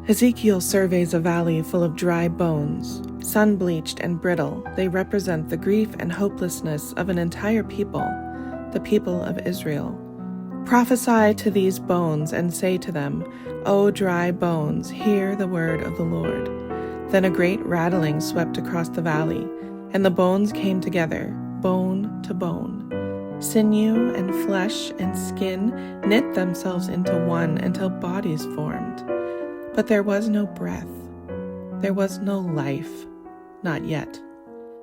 Ezekiel surveys a valley full of dry bones. Sun-bleached and brittle, they represent the grief and hopelessness of an entire people, the people of Israel. Prophesy to these bones and say to them, O dry bones, hear the word of the Lord. Then a great rattling swept across the valley, and the bones came together, bone to bone. Sinew and flesh and skin knit themselves into one until bodies formed. But there was no breath. There was no life. Not yet.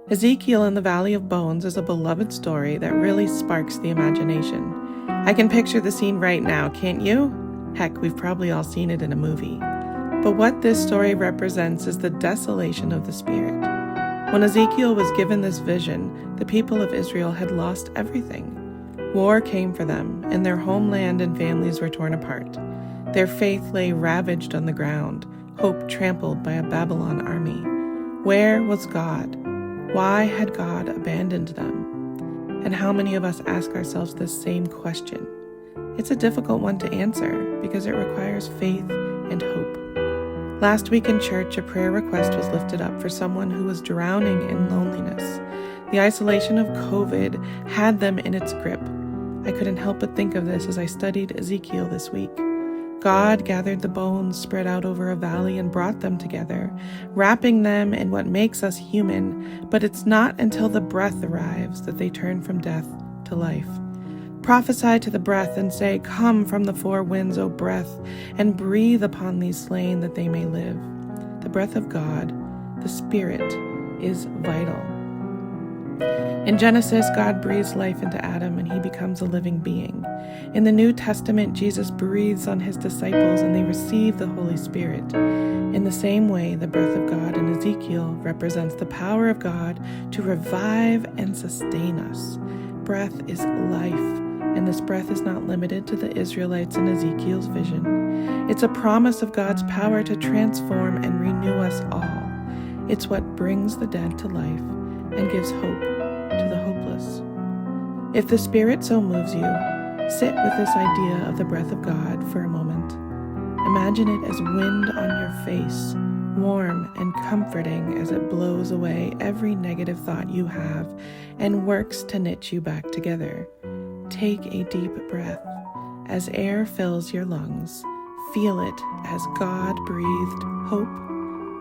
Ezekiel in the Valley of Bones is a beloved story that really sparks the imagination. I can picture the scene right now, can't you? Heck, we've probably all seen it in a movie. But what this story represents is the desolation of the spirit. When Ezekiel was given this vision, the people of Israel had lost everything. War came for them, and their homeland and families were torn apart. Their faith lay ravaged on the ground, hope trampled by a Babylon army. Where was God? Why had God abandoned them? And how many of us ask ourselves this same question? It's a difficult one to answer because it requires faith and hope. Last week in church, a prayer request was lifted up for someone who was drowning in loneliness. The isolation of COVID had them in its grip. I couldn't help but think of this as I studied Ezekiel this week. God gathered the bones spread out over a valley and brought them together, wrapping them in what makes us human, but it's not until the breath arrives that they turn from death to life. Prophesy to the breath and say, Come from the four winds, O breath, and breathe upon these slain that they may live. The breath of God, the Spirit, is vital. In Genesis, God breathes life into Adam and he becomes a living being. In the New Testament, Jesus breathes on his disciples and they receive the Holy Spirit. In the same way, the breath of God in Ezekiel represents the power of God to revive and sustain us. Breath is life, and this breath is not limited to the Israelites in Ezekiel's vision. It's a promise of God's power to transform and renew us all. It's what brings the dead to life and gives hope to the hopeless. If the Spirit so moves you, sit with this idea of the breath of God for a moment. Imagine it as wind on your face, warm and comforting as it blows away every negative thought you have and works to knit you back together. Take a deep breath. As air fills your lungs, feel it as God breathed hope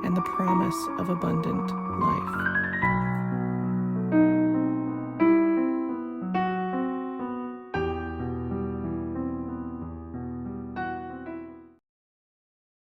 and the promise of abundant life.